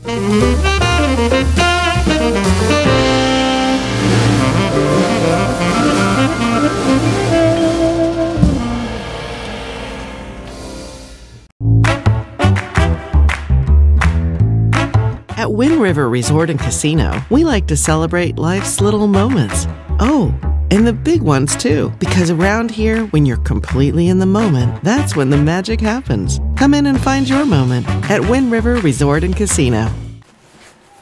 At Wind River Resort and Casino, we like to celebrate life's little moments. Oh, and the big ones too, because around here, when you're completely in the moment, that's when the magic happens. Come in and find your moment at Wind River Resort and Casino.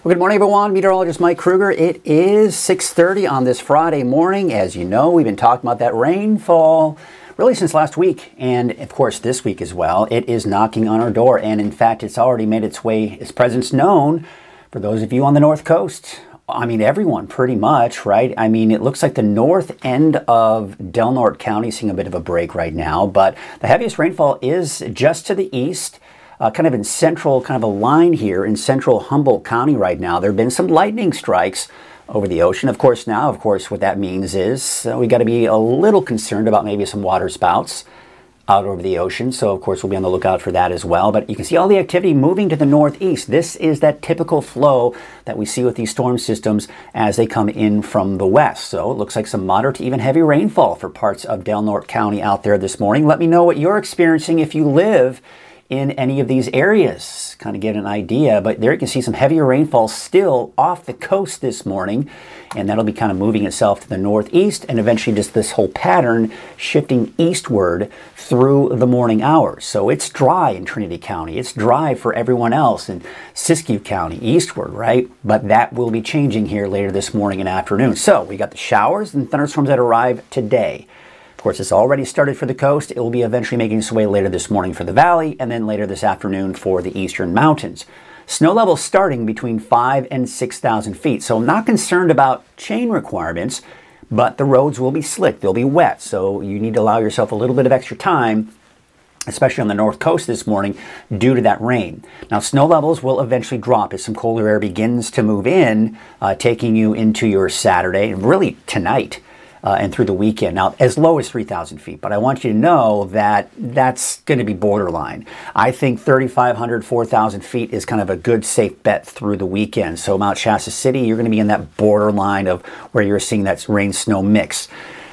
Well, good morning, everyone. Meteorologist Mike Krueger. It is 6:30 on this Friday morning. As you know, we've been talking about that rainfall really since last week, and of course this week as well. It is knocking on our door, and in fact, it's already made its way, its presence known for those of you on the North Coast. I mean, everyone pretty much, right? I mean, it looks like the north end of Del Norte County is seeing a bit of a break right now, but the heaviest rainfall is just to the east, kind of in central, kind of a line here in central Humboldt County right now. There have been some lightning strikes over the ocean. Of course, now, what that means is we got to be a little concerned about maybe some water spouts out over the ocean. So, of course, we'll be on the lookout for that as well. But you can see all the activity moving to the northeast. This is that typical flow that we see with these storm systems as they come in from the west. So it looks like some moderate to even heavy rainfall for parts of Del Norte County out there this morning. Let me know what you're experiencing if you live in any of these areas, kind of get an idea. But there you can see some heavier rainfall still off the coast this morning, and that'll be kind of moving itself to the northeast, and eventually just this whole pattern shifting eastward through the morning hours. So it's dry in Trinity County. It's dry for everyone else in Siskiyou County eastward, right? But that will be changing here later this morning and afternoon. So we got the showers and thunderstorms that arrive today. Of course, it's already started for the coast. It will be eventually making its way later this morning for the valley, and then later this afternoon for the eastern mountains. Snow levels starting between 5,000 and 6,000 feet. So I'm not concerned about chain requirements, but the roads will be slick. They'll be wet. So you need to allow yourself a little bit of extra time, especially on the north coast this morning, due to that rain. Now, snow levels will eventually drop as some colder air begins to move in, taking you into your Saturday and really tonight. And through the weekend. Now, as low as 3,000 feet, but I want you to know that that's going to be borderline. I think 3,500, 4,000 feet is kind of a good, safe bet through the weekend. So Mount Shasta City, you're going to be in that borderline of where you're seeing that rain-snow mix.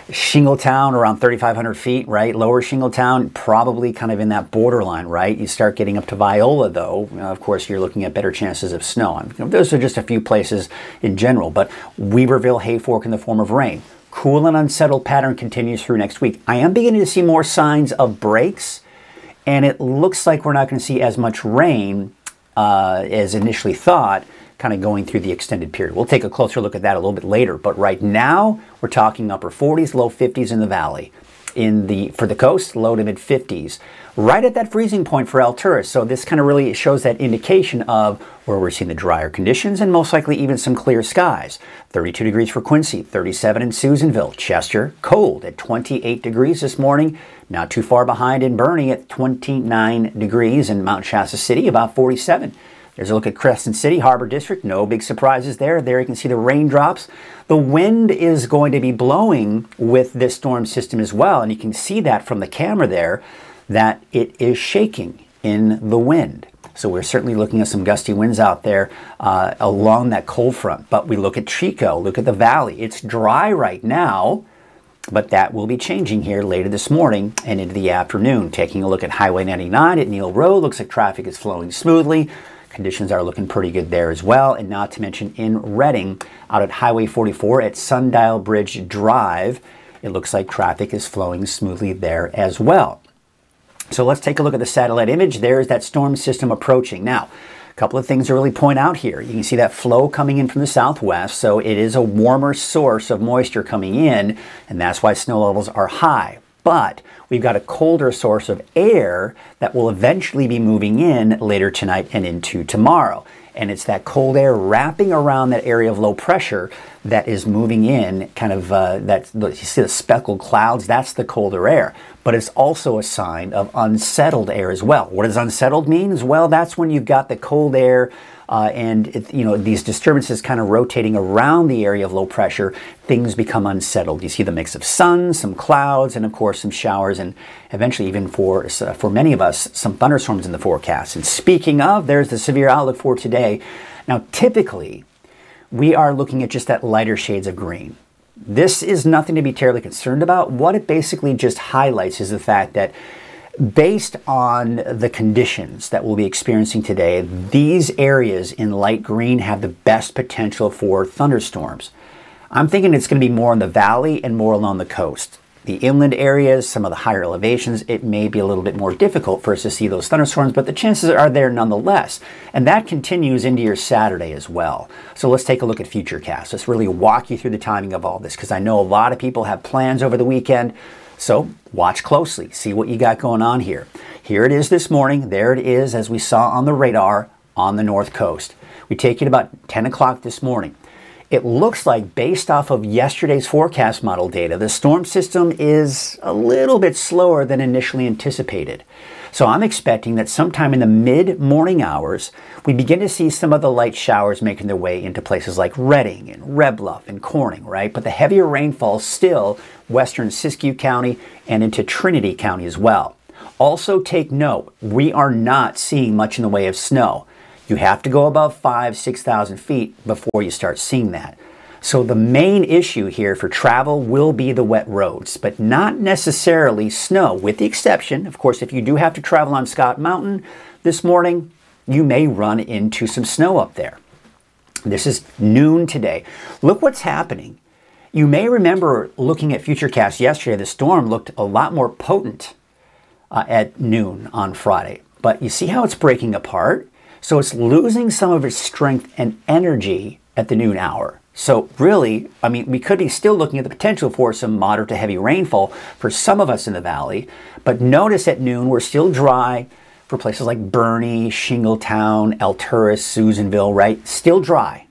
Shingletown, around 3,500 feet, right? Lower Shingletown, probably kind of in that borderline, right? You start getting up to Viola, though. Of course, you're looking at better chances of snow. Those are just a few places in general, but Weaverville, Hayfork in the form of rain. Cool and unsettled pattern continues through next week. I am beginning to see more signs of breaks, and it looks like we're not going to see as much rain as initially thought, kind of going through the extended period. We'll take a closer look at that a little bit later, but right now we're talking upper 40s, low 50s in the valley. For the coast, low to mid 50s, right at that freezing point for Alturas. So this kind of really shows that indication of where we're seeing the drier conditions and most likely even some clear skies. 32 degrees for Quincy, 37 in Susanville. Chester, cold at 28 degrees this morning. Not too far behind in Bernie at 29 degrees, and Mount Shasta City about 47. There's a look at Crescent City, Harbor District. No big surprises there. There you can see the raindrops. The wind is going to be blowing with this storm system as well. And you can see that from the camera there, that it is shaking in the wind. So we're certainly looking at some gusty winds out there along that cold front. But we look at Chico, look at the valley. It's dry right now, but that will be changing here later this morning and into the afternoon. Taking a look at Highway 99 at Neal Road, looks like traffic is flowing smoothly. Conditions are looking pretty good there as well, and not to mention in Redding, out at Highway 44 at Sundial Bridge Drive, it looks like traffic is flowing smoothly there as well. So let's take a look at the satellite image. There's that storm system approaching. Now, a couple of things to really point out here. You can see that flow coming in from the southwest, so it is a warmer source of moisture coming in, and that's why snow levels are high. But we've got a colder source of air that will eventually be moving in later tonight and into tomorrow. And it's that cold air wrapping around that area of low pressure that is moving in, kind of, you see the speckled clouds, that's the colder air. But it's also a sign of unsettled air as well. What does unsettled mean? Well, that's when you've got the cold air these disturbances kind of rotating around the area of low pressure, things become unsettled. You see the mix of sun, some clouds, and of course some showers, and eventually even for many of us, some thunderstorms in the forecast. And speaking of, there's the severe outlook for today. Now, typically, we are looking at just that lighter shades of green. This is nothing to be terribly concerned about. What it basically just highlights is the fact that based on the conditions that we'll be experiencing today, these areas in light green have the best potential for thunderstorms. I'm thinking it's going to be more in the valley and more along the coast. The inland areas, some of the higher elevations, it may be a little bit more difficult for us to see those thunderstorms, but the chances are there nonetheless. And that continues into your Saturday as well. So let's take a look at Futurecast. Let's really walk you through the timing of all this, because I know a lot of people have plans over the weekend. So watch closely, see what you got going on here. Here it is this morning. There it is, as we saw on the radar on the north coast. We take it about 10 o'clock this morning. It looks like, based off of yesterday's forecast model data, the storm system is a little bit slower than initially anticipated. So I'm expecting that sometime in the mid-morning hours, we begin to see some of the light showers making their way into places like Redding and Red Bluff and Corning, right? But the heavier rainfall still western Siskiyou County and into Trinity County as well. Also take note, we are not seeing much in the way of snow. You have to go above 6,000 feet before you start seeing that. So the main issue here for travel will be the wet roads, but not necessarily snow, with the exception, of course, if you do have to travel on Scott Mountain this morning, you may run into some snow up there. This is noon today. Look what's happening. You may remember looking at Futurecast yesterday, the storm looked a lot more potent at noon on Friday, but you see how it's breaking apart? So it's losing some of its strength and energy at the noon hour. So really, I mean, we could be still looking at the potential for some moderate to heavy rainfall for some of us in the valley. But notice at noon, we're still dry for places like Bernie, Shingletown, Alturas, Susanville, right? Still dry.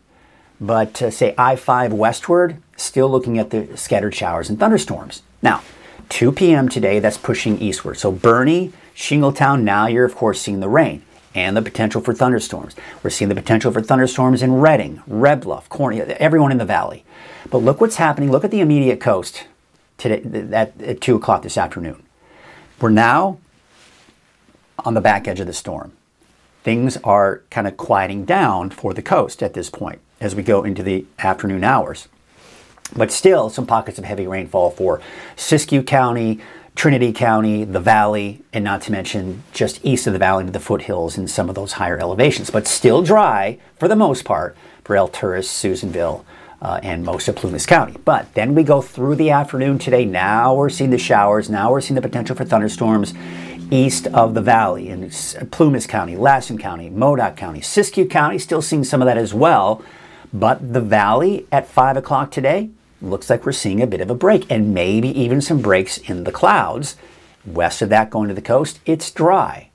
But say I-5 westward, still looking at the scattered showers and thunderstorms. Now, 2 p.m. today, that's pushing eastward. So Bernie, Shingletown, now you're of course seeing the rain and the potential for thunderstorms. We're seeing the potential for thunderstorms in Redding, Red Bluff, Corning, everyone in the valley. But look what's happening. Look at the immediate coast today at 2 o'clock this afternoon. We're now on the back edge of the storm. Things are kind of quieting down for the coast at this point as we go into the afternoon hours. But still, some pockets of heavy rainfall for Siskiyou County, Trinity County, the valley, and not to mention just east of the valley to the foothills and some of those higher elevations. But still dry, for the most part, for Alturas, Susanville, and most of Plumas County. But then we go through the afternoon today. Now we're seeing the showers. Now we're seeing the potential for thunderstorms east of the valley in Plumas County, Lassen County, Modoc County, Siskiyou County, still seeing some of that as well. But the valley at 5 o'clock today, looks like we're seeing a bit of a break, and maybe even some breaks in the clouds. West of that going to the coast, it's dry.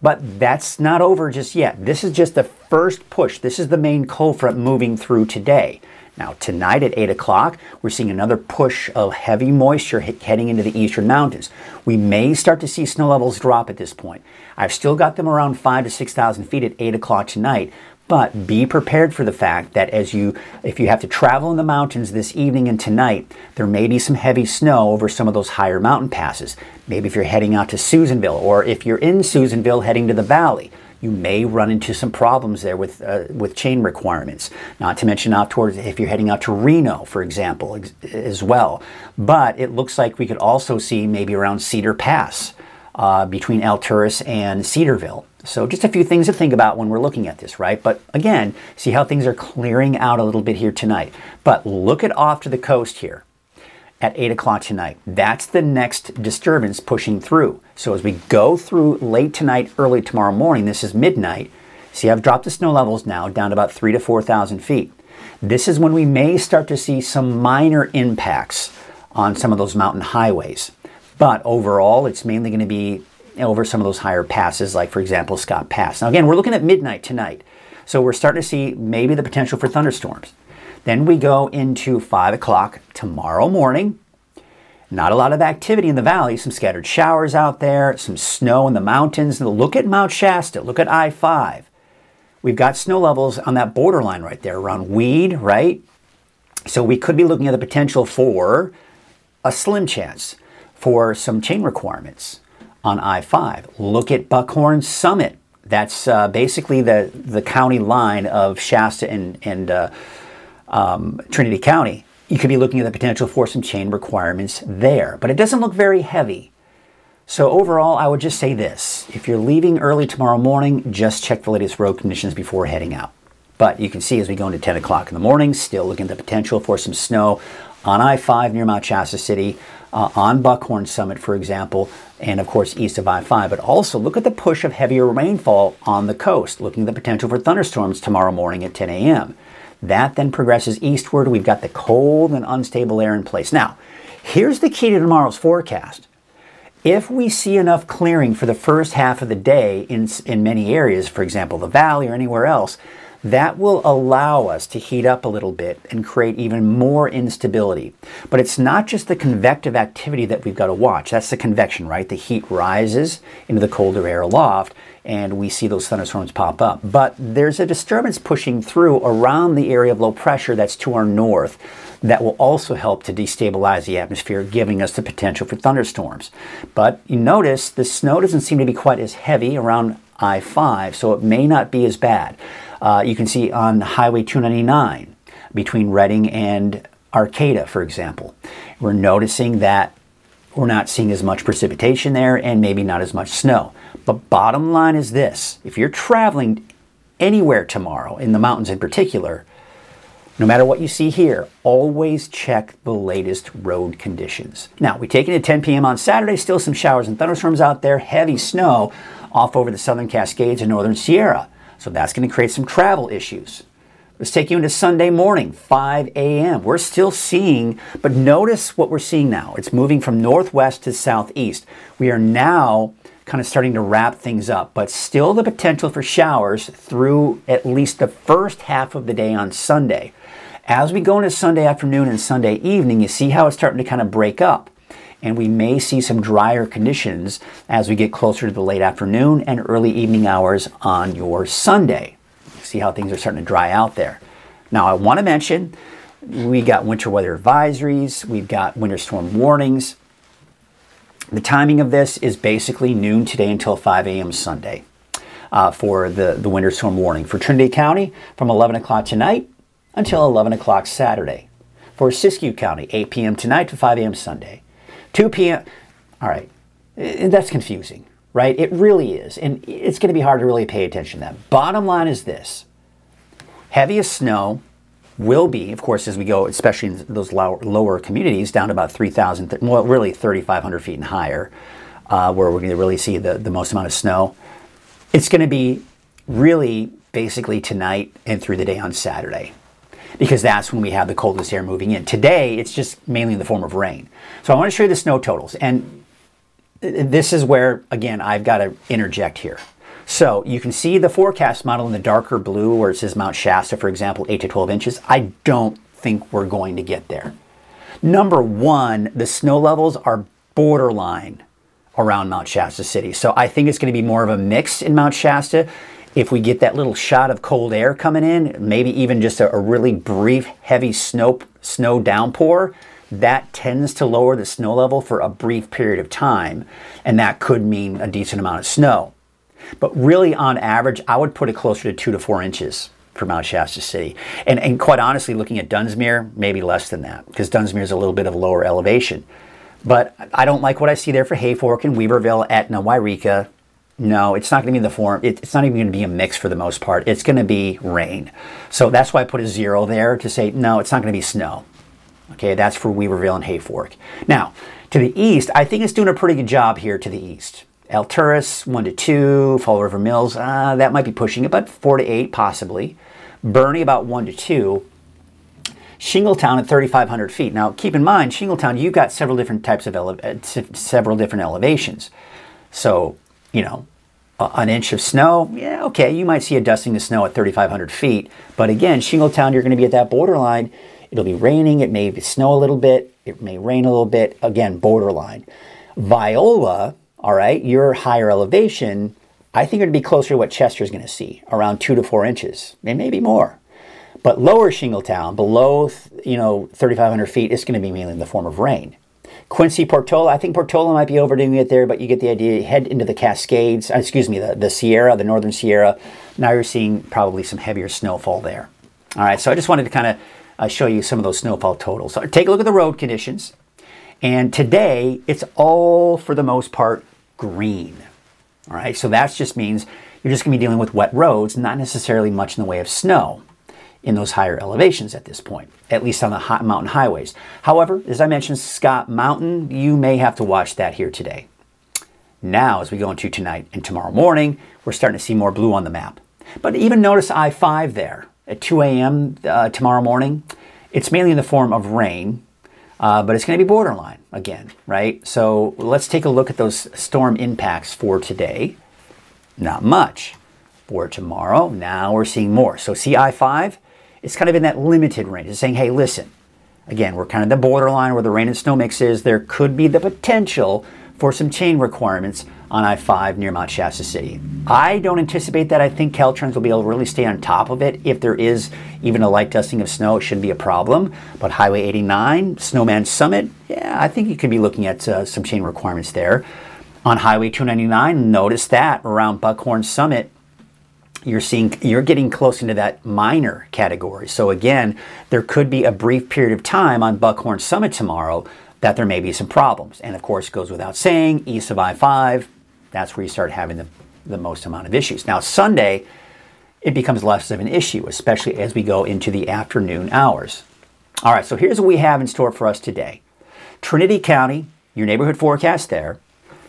But that's not over just yet. This is just the first push. This is the main cold front moving through today. Now tonight at 8 o'clock, we're seeing another push of heavy moisture heading into the eastern mountains. We may start to see snow levels drop at this point. I've still got them around 5,000 to 6,000 feet at 8 o'clock tonight. But be prepared for the fact that if you have to travel in the mountains this evening and tonight, there may be some heavy snow over some of those higher mountain passes. Maybe if you're heading out to Susanville, or if you're in Susanville heading to the valley, you may run into some problems there with chain requirements. Not to mention out towards, if you're heading out to Reno, for example, as well. But it looks like we could also see maybe around Cedar Pass between Alturas and Cedarville. So just a few things to think about when we're looking at this, right? But again, see how things are clearing out a little bit here tonight. But look at off to the coast here at 8 o'clock tonight. That's the next disturbance pushing through. So as we go through late tonight, early tomorrow morning, this is midnight. See, I've dropped the snow levels now down to about 3,000 to 4,000 feet. This is when we may start to see some minor impacts on some of those mountain highways. But overall, it's mainly going to be over some of those higher passes, like, for example, Scott Pass. Now, again, we're looking at midnight tonight. So we're starting to see maybe the potential for thunderstorms. Then we go into 5 o'clock tomorrow morning. Not a lot of activity in the valley. Some scattered showers out there, some snow in the mountains. Look at Mount Shasta. Look at I-5. we've got snow levels on that borderline right there around Weed, right? So we could be looking at the potential for a slim chance for some chain requirements on I-5. Look at Buckhorn Summit. That's basically the county line of Shasta and Trinity County. You could be looking at the potential for some chain requirements there, but it doesn't look very heavy. So overall, I would just say this. If you're leaving early tomorrow morning, just check the latest road conditions before heading out. But you can see as we go into 10 o'clock in the morning, still looking at the potential for some snow on I-5 near Mount Shasta City, on Buckhorn Summit, for example, and of course east of I-5. But also look at the push of heavier rainfall on the coast, looking at the potential for thunderstorms tomorrow morning at 10 a.m. That then progresses eastward. We've got the cold and unstable air in place. Now, here's the key to tomorrow's forecast. If we see enough clearing for the first half of the day in many areas, for example, the valley or anywhere else, that will allow us to heat up a little bit and create even more instability. But it's not just the convective activity that we've got to watch. That's the convection, right? The heat rises into the colder air aloft, and we see those thunderstorms pop up. But there's a disturbance pushing through around the area of low pressure that's to our north that will also help to destabilize the atmosphere, giving us the potential for thunderstorms. But you notice the snow doesn't seem to be quite as heavy around I-5, so it may not be as bad. You can see on Highway 299 between Reading and Arcata, for example. We're noticing that we're not seeing as much precipitation there and maybe not as much snow. But bottom line is this. If you're traveling anywhere tomorrow, in the mountains in particular, no matter what you see here, always check the latest road conditions. Now, we take it at 10 p.m. on Saturday, still some showers and thunderstorms out there, heavy snow off over the southern Cascades and northern Sierra. So that's going to create some travel issues. Let's take you into Sunday morning, 5 a.m. We're still seeing, but notice what we're seeing now. It's moving from northwest to southeast. We are now kind of starting to wrap things up, but still the potential for showers through at least the first half of the day on Sunday. As we go into Sunday afternoon and Sunday evening, you see how it's starting to kind of break up. And we may see some drier conditions as we get closer to the late afternoon and early evening hours on your Sunday. See how things are starting to dry out there. Now, I want to mention, we got winter weather advisories, we've got winter storm warnings. The timing of this is basically noon today until 5 a.m. Sunday for the winter storm warning. For Trinity County, from 11 o'clock tonight until 11 o'clock Saturday. For Siskiyou County, 8 p.m. tonight to 5 a.m. Sunday. 2 p.m. All right, that's confusing, right? It really is, and it's going to be hard to really pay attention to that. Bottom line is this. Heaviest snow will be, of course, as we go, especially in those lower communities, down to about 3,000, well, really 3,500 feet and higher, where we're going to really see the most amount of snow. It's going to be really basically tonight and through the day on Saturday, because that's when we have the coldest air moving in. Today, it's just mainly in the form of rain. So I want to show you the snow totals. And this is where, again, I've got to interject here. So you can see the forecast model in the darker blue where it says Mount Shasta, for example, 8 to 12 inches. I don't think we're going to get there. Number one, the snow levels are borderline around Mount Shasta City. So I think it's going to be more of a mix in Mount Shasta. If we get that little shot of cold air coming in, maybe even just a really brief, heavy snow downpour, that tends to lower the snow level for a brief period of time, and that could mean a decent amount of snow. But really, on average, I would put it closer to 2 to 4 inches for Mount Shasta City. And quite honestly, looking at Dunsmuir, maybe less than that, because Dunsmuir is a little bit of lower elevation. But I don't like what I see there for Hayfork and Weaverville, Etna, Wairika. No, it's not going to be in the form. It's not even going to be a mix for the most part. It's going to be rain. So that's why I put a 0 there to say, no, it's not going to be snow. Okay, that's for Weaverville and Hayfork. Now, to the east, I think it's doing a pretty good job here to the east. Alturas, 1 to 2. Fall River Mills, that might be pushing it, but 4 to 8 possibly. Bernie, about 1 to 2. Shingletown at 3,500 feet. Now, keep in mind, Shingletown, you've got several different types of several different elevations. So, you know, an inch of snow, yeah, okay, you might see a dusting of snow at 3,500 feet. But again, Shingletown, you're going to be at that borderline. It'll be raining. It may snow a little bit. It may rain a little bit. Again, borderline. Viola, all right, your higher elevation, I think it would be closer to what Chester's going to see, around 2 to 4 inches, and maybe more. But lower Shingletown, below 3,500 feet, it's going to be mainly in the form of rain. Quincy, Portola, I think Portola might be overdoing it there, but you get the idea. You head into the Cascades, excuse me, the Sierra, the northern Sierra. Now you're seeing probably some heavier snowfall there. All right, so I just wanted to kind of show you some of those snowfall totals. So take a look at the road conditions. And today, it's all, for the most part, green. All right, so that just means you're just going to be dealing with wet roads, not necessarily much in the way of snow in those higher elevations at this point, at least on the hot mountain highways. However, as I mentioned, Scott Mountain, you may have to watch that here today. Now, as we go into tonight and tomorrow morning, we're starting to see more blue on the map. But even notice I-5 there at 2 a.m. Tomorrow morning. It's mainly in the form of rain, but it's going to be borderline again, right? So let's take a look at those storm impacts for today. Not much. For tomorrow, now we're seeing more. So see I-5? It's kind of in that limited range. It's saying, hey, listen, again, we're kind of the borderline where the rain and snow mix is. There could be the potential for some chain requirements on I-5 near Mount Shasta City. I don't anticipate that. I think Caltrans will be able to really stay on top of it. If there is even a light dusting of snow, it shouldn't be a problem. But Highway 89, Snowman Summit, yeah, I think you could be looking at some chain requirements there. On Highway 299, notice that around Buckhorn Summit, you're getting close into that minor category. So again, there could be a brief period of time on Buckhorn Summit tomorrow that there may be some problems. And of course, it goes without saying, east of I-5, that's where you start having the most amount of issues. Now, Sunday, it becomes less of an issue, especially as we go into the afternoon hours. All right, so here's what we have in store for us today. Trinity County, your neighborhood forecast there.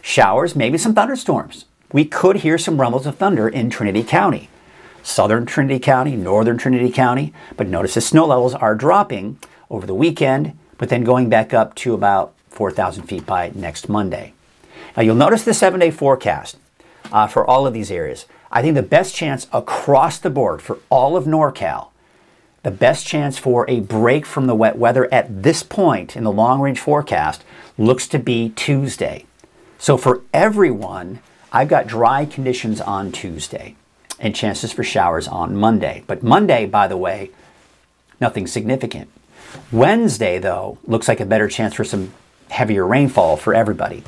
Showers, maybe some thunderstorms. We could hear some rumbles of thunder in Trinity County. Southern Trinity County, northern Trinity County. But notice the snow levels are dropping over the weekend, but then going back up to about 4,000 feet by next Monday. Now you'll notice the 7-day forecast for all of these areas. I think the best chance across the board for all of NorCal, the best chance for a break from the wet weather at this point in the long-range forecast looks to be Tuesday. So for everyone, I've got dry conditions on Tuesday and chances for showers on Monday. But Monday, by the way, nothing significant. Wednesday, though, looks like a better chance for some heavier rainfall for everybody.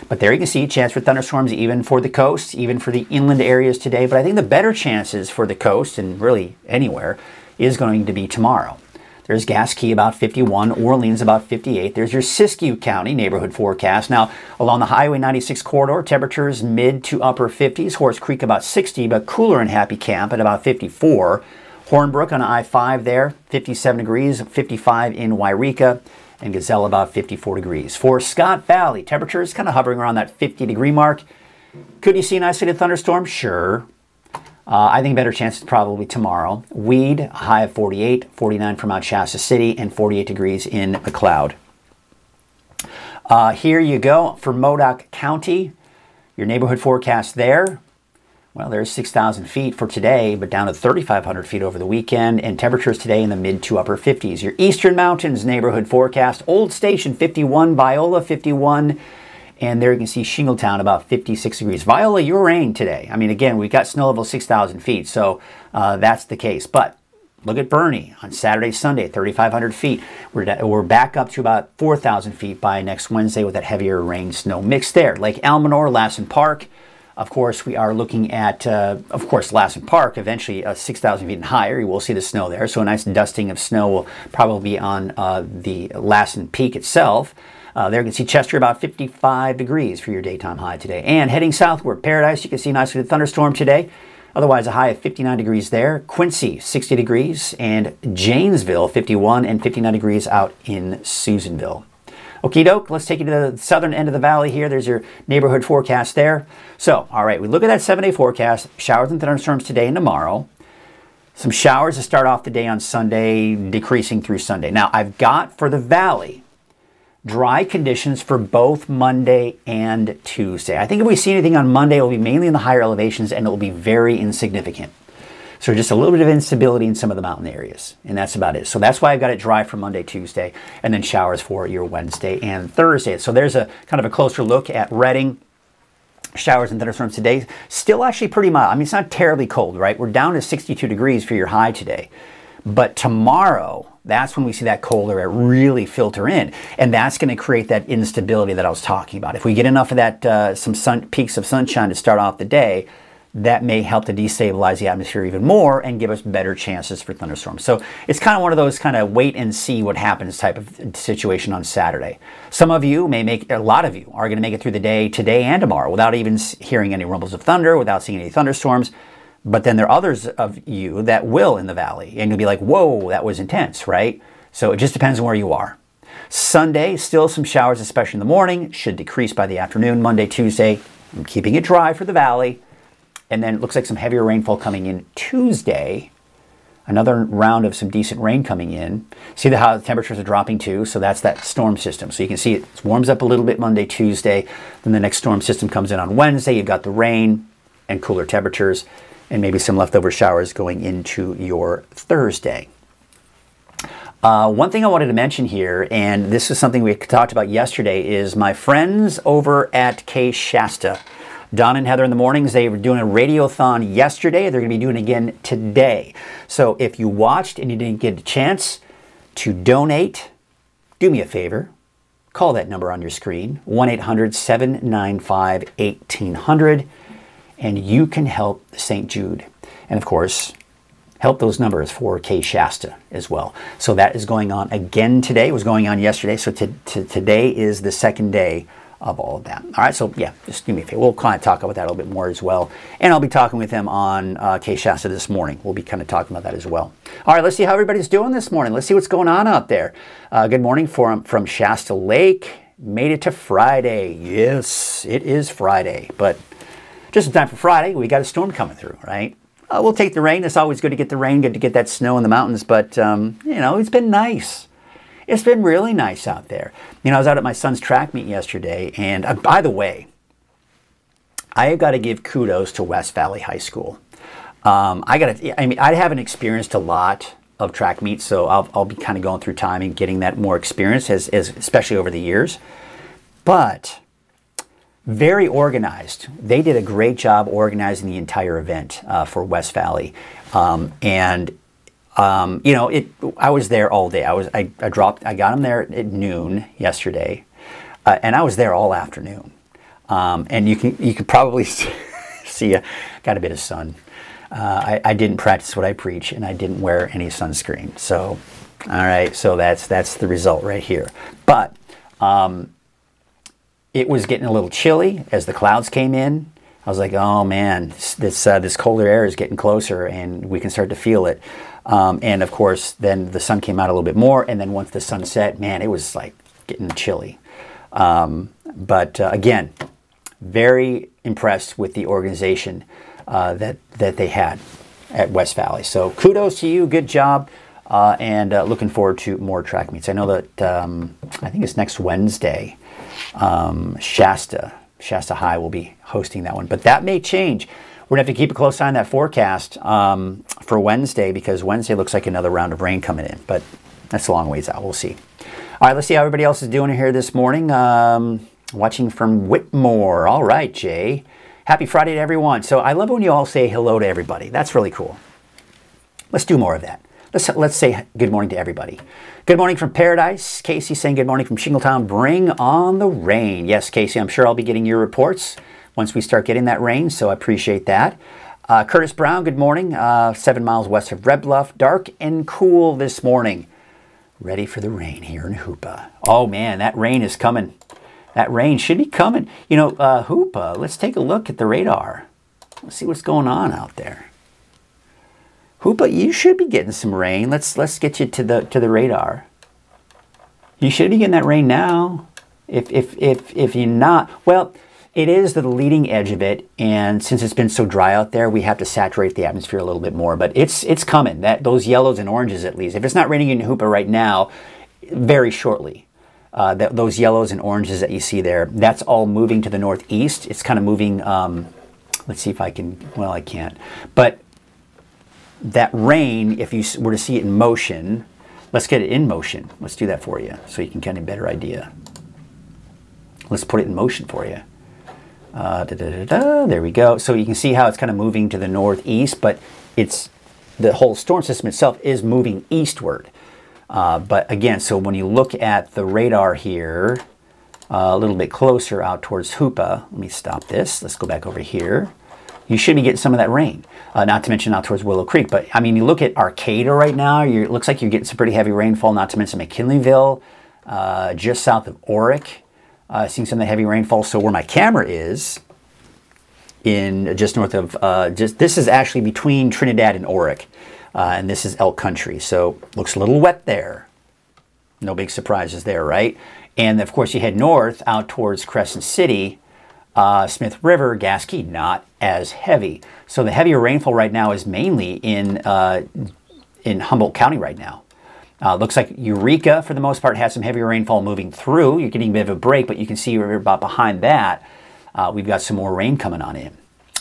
But there you can see a chance for thunderstorms even for the coast, even for the inland areas today. But I think the better chances for the coast and really anywhere is going to be tomorrow. There's Gasquet about 51, Orleans about 58. There's your Siskiyou County neighborhood forecast. Now, along the Highway 96 corridor, temperatures mid to upper 50s. Horse Creek about 60, but cooler in Happy Camp at about 54. Hornbrook on I-5 there, 57 degrees, 55 in Wairika, and Gazelle about 54 degrees. For Scott Valley, temperatures kind of hovering around that 50-degree mark. Could you see an isolated thunderstorm? Sure. I think better chances probably tomorrow. Weed, a high of 48, 49 for Mount Shasta City, and 48 degrees in McLeod. Here you go for Modoc County. Your neighborhood forecast there. Well, there's 6,000 feet for today, but down to 3,500 feet over the weekend, and temperatures today in the mid to upper 50s. Your Eastern Mountains neighborhood forecast, Old Station 51, Viola 51, and there you can see Shingletown about 56 degrees. Viola, your rain today. I mean, again, we've got snow level 6,000 feet, so that's the case. But look at Bernie on Saturday, Sunday, 3,500 feet. We're back up to about 4,000 feet by next Wednesday with that heavier rain snow mix there. Lake Almanor, Lassen Park. Of course, we are looking at, Lassen Park, eventually 6,000 feet and higher. You will see the snow there. So a nice dusting of snow will probably be on the Lassen Peak itself. There you can see Chester about 55 degrees for your daytime high today. And heading southward, Paradise, you can see a nice thunderstorm today. Otherwise, a high of 59 degrees there. Quincy, 60 degrees. And Janesville, 51 and 59 degrees out in Susanville. Okie doke, let's take you to the southern end of the valley here. There's your neighborhood forecast there. So, all right, we look at that 7-day forecast. Showers and thunderstorms today and tomorrow. Some showers to start off the day on Sunday, decreasing through Sunday. Now, I've got for the valley dry conditions for both Monday and Tuesday. I think if we see anything on Monday, it will be mainly in the higher elevations and it will be very insignificant. So just a little bit of instability in some of the mountain areas, and that's about it. So that's why I've got it dry for Monday, Tuesday, and then showers for your Wednesday and Thursday. So there's a kind of a closer look at Redding. showers and thunderstorms today. Still actually pretty mild. I mean, it's not terribly cold, right? We're down to 62 degrees for your high today. But tomorrow, that's when we see that colder air really filter in. And that's going to create that instability that I was talking about. If we get enough of that, some peaks of sunshine to start off the day, that may help to destabilize the atmosphere even more and give us better chances for thunderstorms. So it's kind of one of those kind of wait and see what happens type of situation on Saturday. Some of you may make, a lot of you are going to make it through the day today and tomorrow without even hearing any rumbles of thunder, without seeing any thunderstorms. But then there are others of you that will in the valley, and you'll be like, whoa, that was intense, right? So it just depends on where you are. Sunday, still some showers, especially in the morning, should decrease by the afternoon. Monday, Tuesday, I'm keeping it dry for the valley. And then it looks like some heavier rainfall coming in Tuesday. Another round of some decent rain coming in. See how the temperatures are dropping too? So that's that storm system. So you can see it warms up a little bit Monday, Tuesday. Then the next storm system comes in on Wednesday. You've got the rain and cooler temperatures, and maybe some leftover showers going into your Thursday. One thing I wanted to mention here, and this is something we talked about yesterday, is my friends over at K Shasta. Don and Heather in the mornings, they were doing a radiothon yesterday. They're going to be doing it again today. So if you watched and you didn't get a chance to donate, do me a favor. Call that number on your screen, 1-800-795-1800. And you can help St. Jude. And of course, help those numbers for K Shasta as well. So that is going on again today. It was going on yesterday. So today is the second day of all of that. All right, so yeah, just do me a favor. We'll kind of talk about that a little bit more as well. And I'll be talking with them on K Shasta this morning. We'll be kind of talking about that as well. All right, let's see how everybody's doing this morning. Let's see what's going on out there. Good morning from Shasta Lake. Made it to Friday. Yes, it is Friday, but just in time for Friday, we got a storm coming through, right? We'll take the rain. It's always good to get the rain, good to get that snow in the mountains, but, you know, it's been nice. It's been really nice out there. You know, I was out at my son's track meet yesterday, and by the way, I have got to give kudos to West Valley High School. I haven't experienced a lot of track meets, so I'll be kind of going through time and getting that more experience, especially over the years. But very organized. They did a great job organizing the entire event for West Valley, you know, I was there all day. I got them there at noon yesterday, and I was there all afternoon. And you could probably see I got a bit of sun. I didn't practice what I preach, and I didn't wear any sunscreen. So, all right, so that's the result right here. But it was getting a little chilly as the clouds came in. I was like, oh man, this colder air is getting closer, and we can start to feel it. And of course, then the sun came out a little bit more, and then once the sun set, man, it was like getting chilly. But again, very impressed with the organization that they had at West Valley. So kudos to you, good job, and looking forward to more track meets. I know that I think it's next Wednesday. Shasta High will be hosting that one, but that may change. We're going to have to keep a close eye on that forecast for Wednesday, because Wednesday looks like another round of rain coming in, but that's a long ways out. We'll see. All right, let's see how everybody else is doing here this morning. Watching from Whitmore. All right, Jay. Happy Friday to everyone. So I love when you all say hello to everybody. That's really cool. Let's do more of that. Let's say good morning to everybody. Good morning from Paradise. Casey saying good morning from Shingletown. Bring on the rain. Yes, Casey, I'm sure I'll be getting your reports once we start getting that rain, so I appreciate that. Curtis Brown, good morning. 7 miles west of Red Bluff. Dark and cool this morning. Ready for the rain here in Hoopa. Oh man, that rain is coming. That rain should be coming. You know, Hoopa, let's take a look at the radar. Let's see what's going on out there. Hoopa, you should be getting some rain. Let's get you to the radar. You should be getting that rain now. If you're not, well, it is the leading edge of it, and since it's been so dry out there, we have to saturate the atmosphere a little bit more. But it's coming. Those yellows and oranges, at least. If it's not raining in Hoopa right now, very shortly, those yellows and oranges that you see there, that's all moving to the northeast. It's kind of moving. Let's see if I can. Well, I can't. But that rain, if you were to see it in motion, let's get it in motion. Let's do that for you so you can get a better idea. Let's put it in motion for you. There we go. So you can see how it's kind of moving to the northeast, but the whole storm system itself is moving eastward. But again, so when you look at the radar here, a little bit closer out towards Hoopa, let me stop this. Let's go back over here. You should be getting some of that rain, not to mention out towards Willow Creek. But I mean, you look at Arcata right now, it looks like you're getting some pretty heavy rainfall, not to mention McKinleyville, just south of Orick. Seeing some of the heavy rainfall. So where my camera is, in just north of, this is actually between Trinidad and Orick, and this is Elk Country. So looks a little wet there. No big surprises there, right? And of course you head north out towards Crescent City, Smith River, Gas Key, not as heavy. So the heavier rainfall right now is mainly in Humboldt County right now. Looks like Eureka, for the most part, has some heavier rainfall moving through. You're getting a bit of a break, but you can see right about behind that, we've got some more rain coming on in.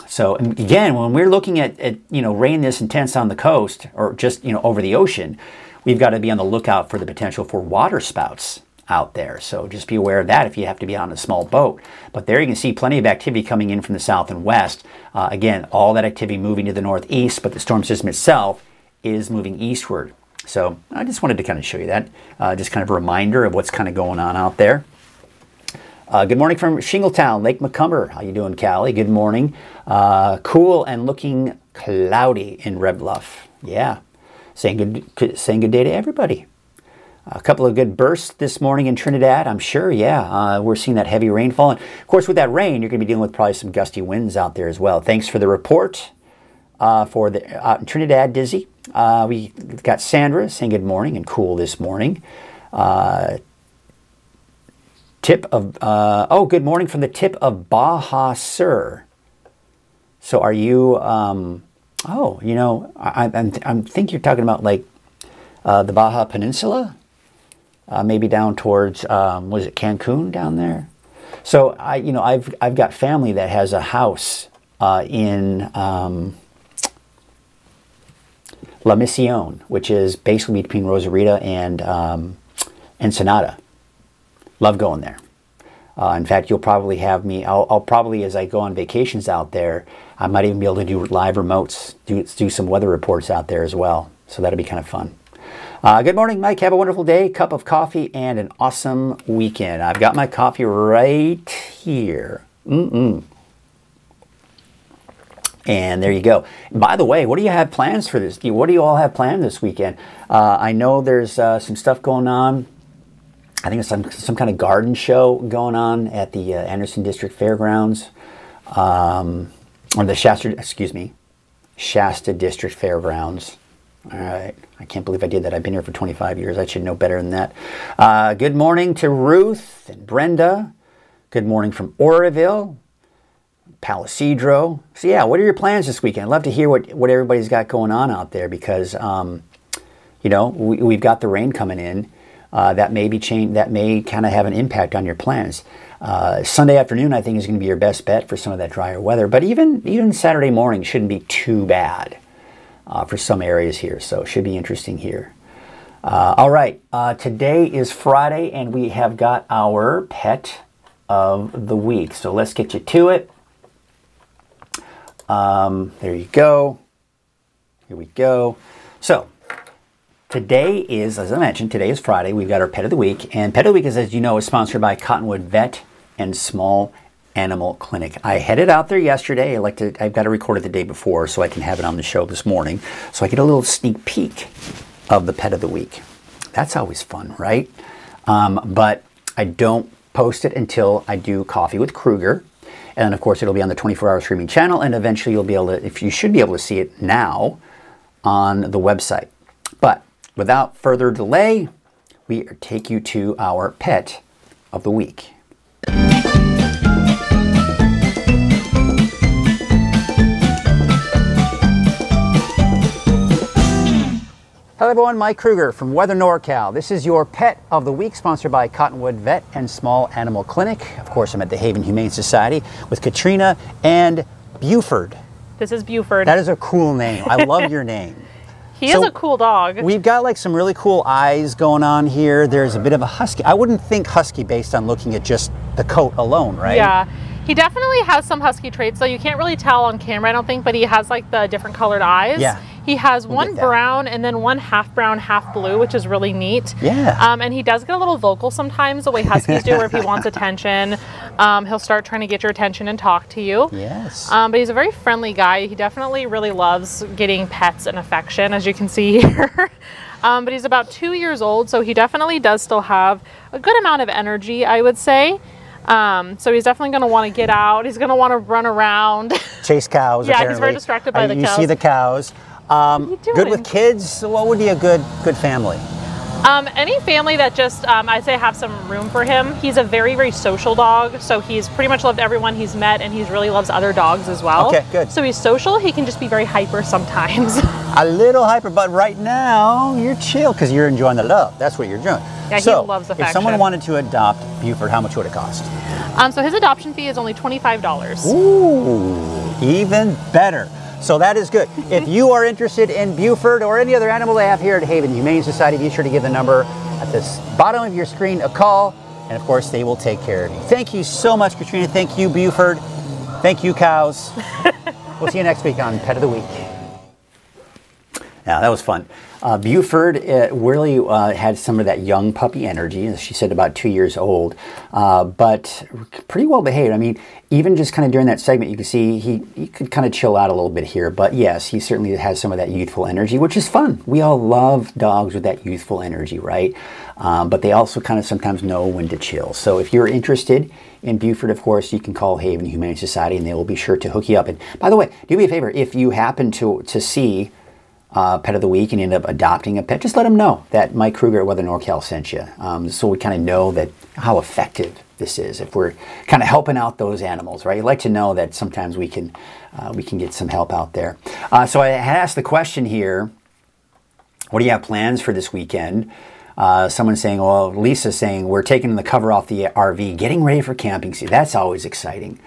So again, when we're looking at rain this intense on the coast or just over the ocean, we've got to be on the lookout for the potential for water spouts out there. So just be aware of that if you have to be on a small boat. But there you can see plenty of activity coming in from the south and west. Again, all that activity moving to the northeast, but the storm system itself is moving eastward. So I just wanted to kind of show you that, just kind of a reminder of what's kind of going on out there. Good morning from Shingletown, Lake Macomber. How you doing, Callie? Good morning. Cool and looking cloudy in Red Bluff. Yeah, saying good day to everybody. A couple of good bursts this morning in Trinidad, I'm sure. Yeah, we're seeing that heavy rainfall. And of course, with that rain, you're going to be dealing with probably some gusty winds out there as well. Thanks for the report for the out in Trinidad, Dizzy. We've got Sandra saying good morning and cool this morning. Tip of, good morning from the tip of Baja Sur. So are you, I think you're talking about like the Baja Peninsula, maybe down towards, was it Cancun down there? So I've got family that has a house in La Misión, which is basically between Rosarita and Ensenada. Love going there. In fact, you'll probably have me, I'll probably, as I go on vacations out there, I might even be able to do live remotes, do some weather reports out there as well. So that'll be kind of fun. Good morning, Mike. Have a wonderful day, cup of coffee, and an awesome weekend. I've got my coffee right here. And there you go. By the way, what do you have plans for this? What do you all have planned this weekend? I know there's some stuff going on. I think it's some kind of garden show going on at the Anderson District Fairgrounds, or the Shasta District Fairgrounds. All right, I can't believe I did that. I've been here for 25 years. I should know better than that. Good morning to Ruth and Brenda. Good morning from Oroville, Palisadro. So yeah, what are your plans this weekend? I'd love to hear what everybody's got going on out there because, we've got the rain coming in. That may kind of have an impact on your plans. Sunday afternoon, I think, is going to be your best bet for some of that drier weather. But even Saturday morning shouldn't be too bad for some areas here. So it should be interesting here. All right, today is Friday, and we have got our pet of the week. So let's get you to it. There you go. Here we go. So today is, as I mentioned, today is Friday. We've got our Pet of the Week. And Pet of the Week, as you know, is sponsored by Cottonwood Vet and Small Animal Clinic. I headed out there yesterday. I've got to record it the day before so I can have it on the show this morning. So I get a little sneak peek of the Pet of the Week. That's always fun, right? But I don't post it until I do Coffee with Krueger. And of course, it'll be on the 24-hour streaming channel. And eventually you'll be able to, you should be able to see it now on the website. But without further delay, we take you to our Pet of the Week. Hello everyone, Mike Krueger from Weather NorCal. This is your Pet of the Week, sponsored by Cottonwood Vet and Small Animal Clinic. Of course, I'm at the Haven Humane Society with Katrina and Buford. This is Buford. That is a cool name. I love your name. He is a cool dog. We've got like some really cool eyes going on here. There's a bit of a husky. I wouldn't think husky based on looking at just the coat alone, right? Yeah. He definitely has some husky traits, though you can't really tell on camera, I don't think, but he has like the different colored eyes. Yeah. He has one brown and then one half brown, half blue, which is really neat. Yeah. And he does get a little vocal sometimes, the way huskies do, where if he wants attention, he'll start trying to get your attention and talk to you. Yes. But he's a very friendly guy. He definitely really loves getting pets and affection, as you can see here. But he's about 2 years old, so he definitely does still have a good amount of energy, I would say. So he's definitely going to want to get out. He's going to want to run around. Chase cows, yeah, apparently. He's very distracted by the cows. You see the cows. Good with kids? What would be a good family? Any family that just, I'd say, have some room for him. He's a very, very social dog, so he's pretty much loved everyone he's met, and he really loves other dogs as well. Okay, good. So he's social. He can just be very hyper sometimes. A little hyper, but right now you're chill because you're enjoying the love. That's what you're doing. Yeah, so he loves affection. If someone wanted to adopt Buford, how much would it cost? So his adoption fee is only $25. Ooh, even better. So that is good. If you are interested in Buford or any other animal they have here at Haven Humane Society, be sure to give the number at the bottom of your screen a call, and of course they will take care of you. Thank you so much, Katrina. Thank you, Buford. Thank you, cows. We'll see you next week on Pet of the Week. Yeah, that was fun. Buford really had some of that young puppy energy, as she said, about 2 years old, but pretty well behaved. I mean, even just kind of during that segment, you can see he could kind of chill out a little bit here, but yes, he certainly has some of that youthful energy, which is fun. We all love dogs with that youthful energy, right? But they also kind of sometimes know when to chill. So if you're interested in Buford, of course, you can call Haven Humane Society, and they will be sure to hook you up. And by the way, do me a favor, if you happen to see Pet of the Week and end up adopting a pet, just let them know that Mike Krueger at Weather NorCal sent you, so we kind of know that how effective this is. If we're kind of helping out those animals, right? You'd like to know that sometimes we can get some help out there. So I had asked the question here: what do you have plans for this weekend? Someone saying, well, Lisa's saying we're taking the cover off the RV, getting ready for camping season. That's always exciting.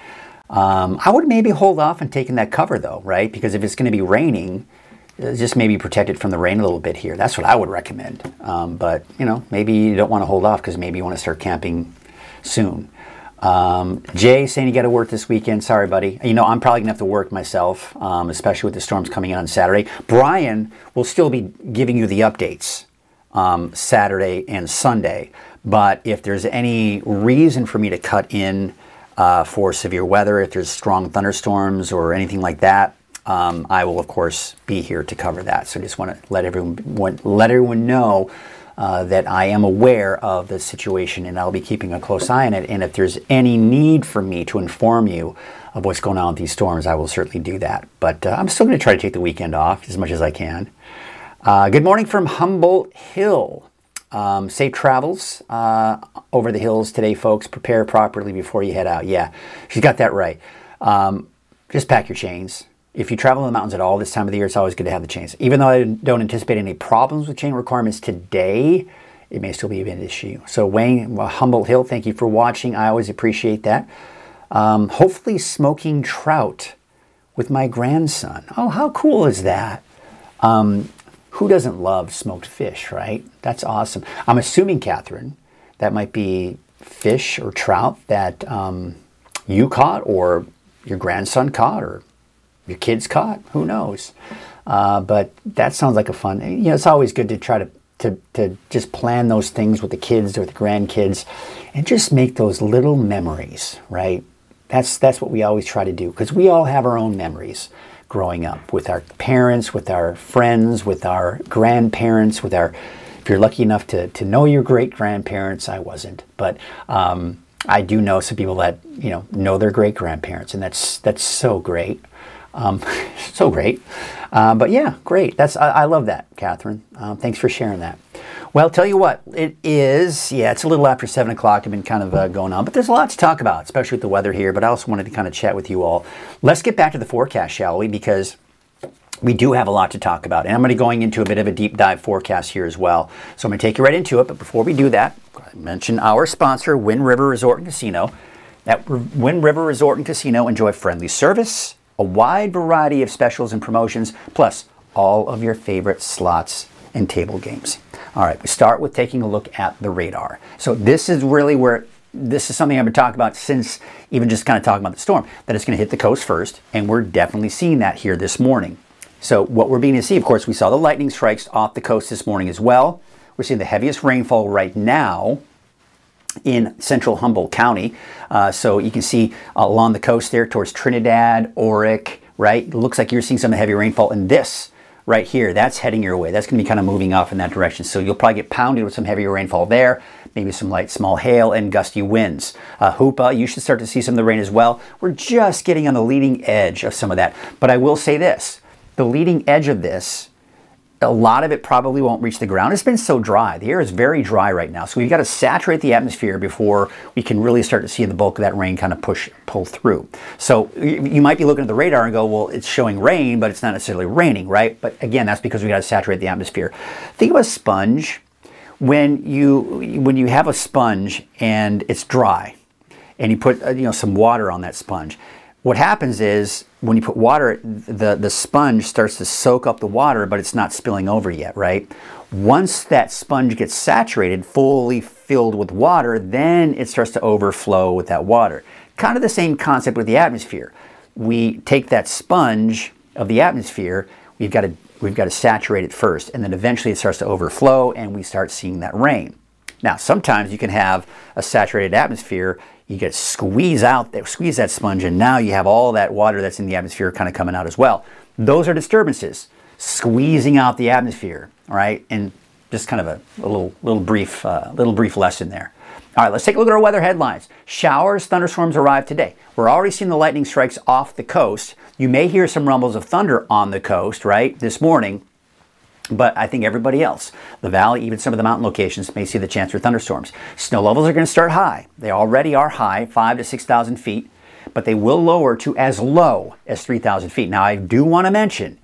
I would maybe hold off on taking that cover though, right? Because if it's going to be raining, just maybe protect it from the rain a little bit here. That's what I would recommend. But, you know, maybe you don't want to hold off because maybe you want to start camping soon. Jay saying you got to work this weekend. Sorry, buddy. You know, I'm probably going to have to work myself, especially with the storms coming in on Saturday. Brian will still be giving you the updates Saturday and Sunday. But if there's any reason for me to cut in for severe weather, if there's strong thunderstorms or anything like that, I will, of course, be here to cover that. So I just want to let everyone know that I am aware of the situation, and I'll be keeping a close eye on it. And if there's any need for me to inform you of what's going on with these storms, I will certainly do that. But I'm still going to try to take the weekend off as much as I can. Good morning from Humboldt Hill. Safe travels over the hills today, folks. Prepare properly before you head out. Yeah, she's got that right. Just pack your chains. If you travel in the mountains at all this time of the year, it's always good to have the chains. Even though I don't anticipate any problems with chain requirements today, it may still be an issue. So Wayne, Humboldt Hill, thank you for watching. I always appreciate that. Hopefully smoking trout with my grandson. Oh, how cool is that? Who doesn't love smoked fish, right? That's awesome. I'm assuming, Catherine, that might be fish or trout that you caught or your grandson caught or your kids caught, who knows? But that sounds like a fun, you know, it's always good to try to just plan those things with the kids or the grandkids and just make those little memories, right? That's what we always try to do, because we all have our own memories growing up with our parents, with our friends, with our grandparents, with our, if you're lucky enough to know your great-grandparents, I wasn't, but I do know some people that, you know their great-grandparents, and that's so great. So great. But yeah, great. I love that, Catherine. Thanks for sharing that. Well, tell you what, it is, yeah, it's a little after 7 o'clock. I've been kind of going on, but there's a lot to talk about, especially with the weather here, but I also wanted to kind of chat with you all. Let's get back to the forecast, shall we? Because we do have a lot to talk about, and I'm going to be going into a bit of a deep dive forecast here as well. So I'm going to take you right into it, but before we do that, I mention our sponsor, Wind River Resort and Casino. At Wind River Resort and Casino, enjoy friendly service, a wide variety of specials and promotions, plus all of your favorite slots and table games. All right, we start with taking a look at the radar. So this is really where this is something I've been talking about since even just kind of talking about the storm, that it's going to hit the coast first, and we're definitely seeing that here this morning. So what we're beginning to see, of course, we saw the lightning strikes off the coast this morning as well. We're seeing the heaviest rainfall right now in central Humboldt County. So you can see along the coast there towards Trinidad, Oric, right? It looks like you're seeing some heavy rainfall in this right here. That's heading your way. That's going to be kind of moving off in that direction. So you'll probably get pounded with some heavier rainfall there, maybe some light, small hail and gusty winds. Hoopa, you should start to see some of the rain as well. We're just getting on the leading edge of some of that. But I will say this, the leading edge of this, a lot of it probably won't reach the ground. It's been so dry. The air is very dry right now. So we've got to saturate the atmosphere before we can really start to see the bulk of that rain kind of pull through. So you might be looking at the radar and go, well, it's showing rain, but it's not necessarily raining, right? But again, that's because we got to saturate the atmosphere. Think of a sponge. When you have a sponge and it's dry and you put some water on that sponge, what happens is when you put water, the sponge starts to soak up the water, but it's not spilling over yet, right? Once that sponge gets saturated, fully filled with water, then it starts to overflow with that water. Kind of the same concept with the atmosphere. We take that sponge of the atmosphere, we've got to saturate it first, and then eventually it starts to overflow and we start seeing that rain. Now, sometimes you can have a saturated atmosphere, you get squeeze that sponge, and now you have all that water that's in the atmosphere kind of coming out as well. Those are disturbances, squeezing out the atmosphere, all right? And just kind of a little brief lesson there. All right, let's take a look at our weather headlines. Showers, thunderstorms arrive today. We're already seeing the lightning strikes off the coast. You may hear some rumbles of thunder on the coast, right, this morning. But I think everybody else, the valley, even some of the mountain locations, may see the chance for thunderstorms. Snow levels are going to start high. They already are high, 5,000 to 6,000 feet, but they will lower to as low as 3,000 feet. Now, I do want to mention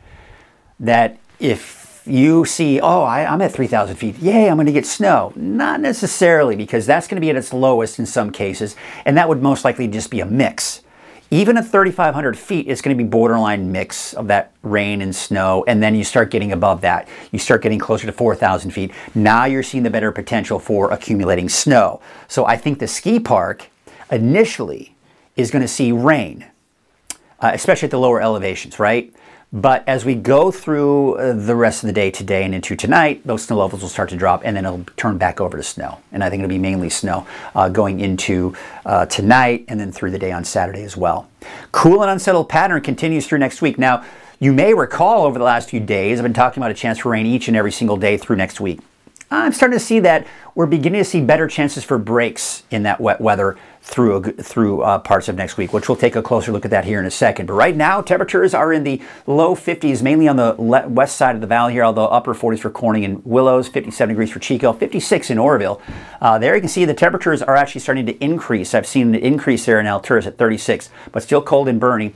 that if you see, oh, I'm at 3,000 feet, yay, I'm going to get snow. Not necessarily, because that's going to be at its lowest in some cases, and that would most likely just be a mix. Even at 3,500 feet, it's going to be borderline mix of that rain and snow, and then you start getting above that. You start getting closer to 4,000 feet. Now you're seeing the better potential for accumulating snow. So I think the ski park initially is going to see rain, especially at the lower elevations, right? But as we go through the rest of the day today and into tonight, those snow levels will start to drop, and then it'll turn back over to snow. And I think it'll be mainly snow going into tonight and then through the day on Saturday as well. Cool and unsettled pattern continues through next week. Now, you may recall over the last few days, I've been talking about a chance for rain each and every single day through next week. I'm starting to see that we're beginning to see better chances for breaks in that wet weather through parts of next week, which we'll take a closer look at that here in a second. But right now, temperatures are in the low 50s, mainly on the west side of the valley here, although upper 40s for Corning and Willows, 57 degrees for Chico, 56 in Oroville. There you can see the temperatures are actually starting to increase. I've seen an increase there in Alturas at 36, but still cold and burning.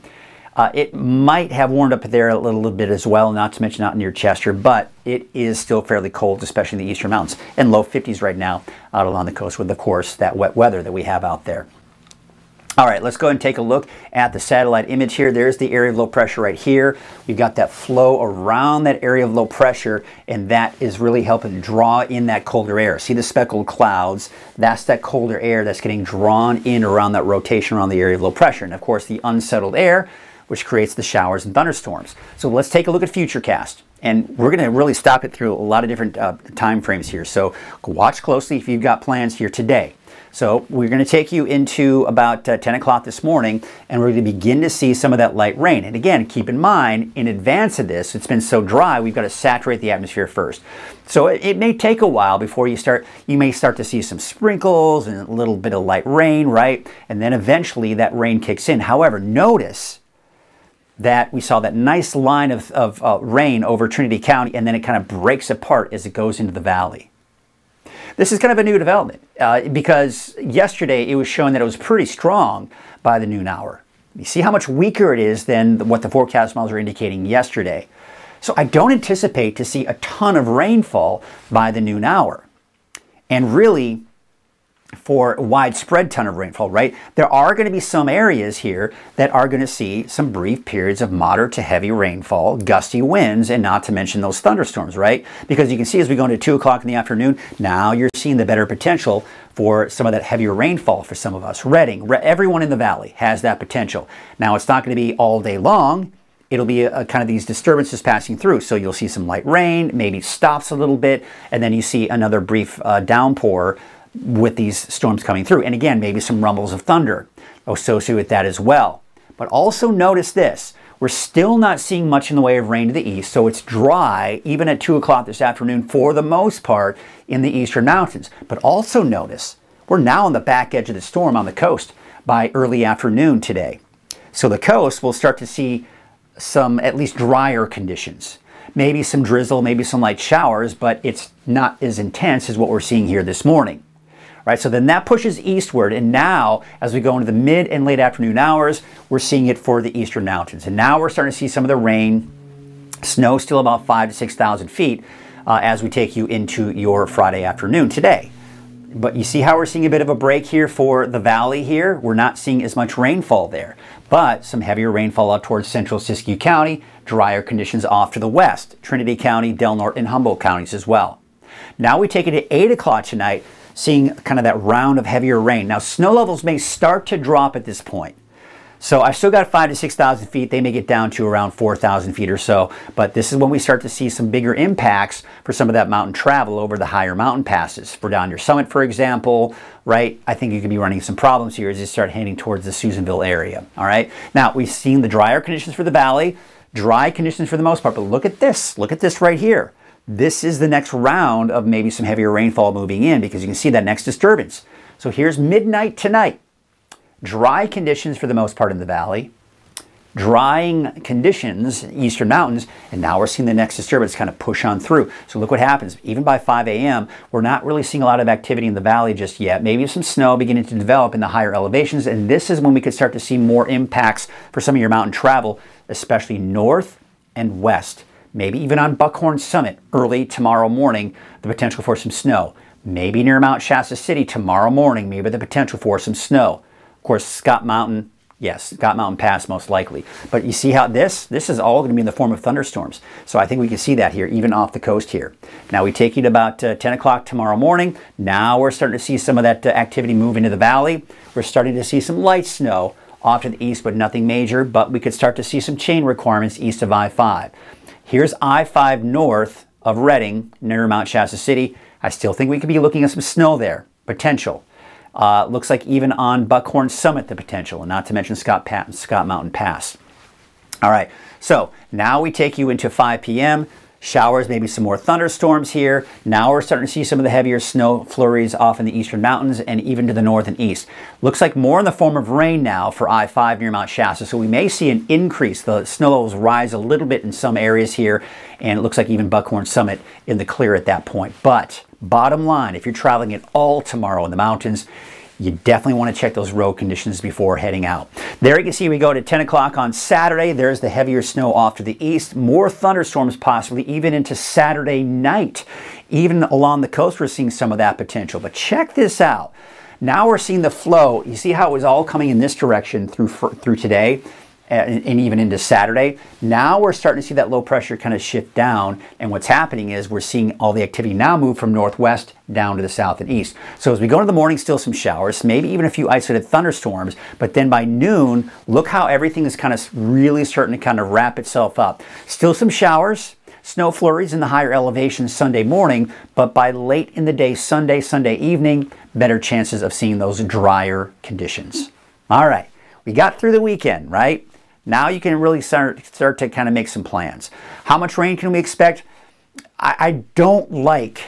It might have warmed up there a little bit as well, not to mention out near Chester, but it is still fairly cold, especially in the eastern mountains, and low 50s right now out along the coast with, of course, that wet weather that we have out there. All right, let's go ahead and take a look at the satellite image here. There's the area of low pressure right here. We've got that flow around that area of low pressure, and that is really helping draw in that colder air. See the speckled clouds? That's that colder air that's getting drawn in around that rotation around the area of low pressure. And of course, the unsettled air, which creates the showers and thunderstorms. So let's take a look at Futurecast. And we're going to really stop it through a lot of different time frames here. So watch closely if you've got plans here today. So we're going to take you into about 10 o'clock this morning, and we're going to begin to see some of that light rain. And again, keep in mind, in advance of this, it's been so dry, we've got to saturate the atmosphere first. So it may take a while before you may start to see some sprinkles and a little bit of light rain, right? And then eventually that rain kicks in. However, notice that we saw that nice line of rain over Trinity County, and then it kind of breaks apart as it goes into the valley. This is kind of a new development because yesterday it was showing that it was pretty strong by the noon hour. You see how much weaker it is than what the forecast models were indicating yesterday. So I don't anticipate to see a ton of rainfall by the noon hour. And really, for widespread ton of rainfall, right? There are going to be some areas here that are going to see some brief periods of moderate to heavy rainfall, gusty winds, and not to mention those thunderstorms, right? Because you can see as we go into 2 o'clock in the afternoon, now you're seeing the better potential for some of that heavier rainfall for some of us. Redding, everyone in the valley has that potential. Now, it's not going to be all day long. It'll be a kind of these disturbances passing through. So you'll see some light rain, maybe stops a little bit, and then you see another brief downpour with these storms coming through. And again, maybe some rumbles of thunder associated with that as well. But also notice this. We're still not seeing much in the way of rain to the east, so it's dry even at 2 o'clock this afternoon for the most part in the eastern mountains. But also notice we're now on the back edge of the storm on the coast by early afternoon today. So the coast will start to see some at least drier conditions. Maybe some drizzle, maybe some light showers, but it's not as intense as what we're seeing here this morning. Right, so then that pushes eastward, and now as we go into the mid and late afternoon hours, we're seeing it for the eastern mountains. And now we're starting to see some of the rain, snow still about 5,000 to 6,000 feet as we take you into your Friday afternoon today. But you see how we're seeing a bit of a break here for the valley here? We're not seeing as much rainfall there, but some heavier rainfall out towards central Siskiyou County, drier conditions off to the west, Trinity County, Del Norte, and Humboldt counties as well. Now we take it at 8 o'clock tonight, seeing kind of that round of heavier rain. Now, snow levels may start to drop at this point. So I've still got 5,000 to 6,000 feet. They may get down to around 4,000 feet or so. But this is when we start to see some bigger impacts for some of that mountain travel over the higher mountain passes. For down your summit, for example, right? I think you could be running some problems here as you start heading towards the Susanville area, all right? Now, we've seen the drier conditions for the valley, dry conditions for the most part, but look at this. Look at this right here. This is the next round of maybe some heavier rainfall moving in because you can see that next disturbance. So here's midnight tonight. Dry conditions for the most part in the valley. Drying conditions, eastern mountains, and now we're seeing the next disturbance kind of push on through. So look what happens. Even by 5 a.m., we're not really seeing a lot of activity in the valley just yet. Maybe some snow beginning to develop in the higher elevations, and this is when we could start to see more impacts for some of your mountain travel, especially north and west. Maybe even on Buckhorn Summit early tomorrow morning, the potential for some snow. Maybe near Mount Shasta City tomorrow morning, maybe the potential for some snow. Of course, Scott Mountain, yes, Scott Mountain Pass most likely. But you see how this is all going to be in the form of thunderstorms. So I think we can see that here, even off the coast here. Now we take you to about 10 o'clock tomorrow morning. Now we're starting to see some of that activity move into the valley. We're starting to see some light snow off to the east, but nothing major. But we could start to see some chain requirements east of I-5. Here's I-5 north of Redding, near Mount Shasta City. I still think we could be looking at some snow there, potential. Looks like even on Buckhorn Summit, the potential, and not to mention Scott Mountain Pass. All right, so now we take you into 5 p.m. Showers, maybe some more thunderstorms here. Now we're starting to see some of the heavier snow flurries off in the eastern mountains and even to the north and east. Looks like more in the form of rain now for I-5 near Mount Shasta, so we may see an increase. The snow levels rise a little bit in some areas here, and it looks like even Buckhorn Summit in the clear at that point. But bottom line, if you're traveling at all tomorrow in the mountains, you definitely want to check those road conditions before heading out. There you can see we go to 10 o'clock on Saturday. There's the heavier snow off to the east. More thunderstorms possibly even into Saturday night. Even along the coast we're seeing some of that potential. But check this out. Now we're seeing the flow. You see how it was all coming in this direction through today and even into Saturday. Now we're starting to see that low pressure kind of shift down, and what's happening is we're seeing all the activity now move from northwest down to the south and east. So as we go into the morning, still some showers, maybe even a few isolated thunderstorms, but then by noon, look how everything is kind of really starting to kind of wrap itself up. Still some showers, snow flurries in the higher elevations Sunday morning, but by late in the day, Sunday evening, better chances of seeing those drier conditions. All right, we got through the weekend, right? Now you can really start to kind of make some plans. How much rain can we expect? I don't like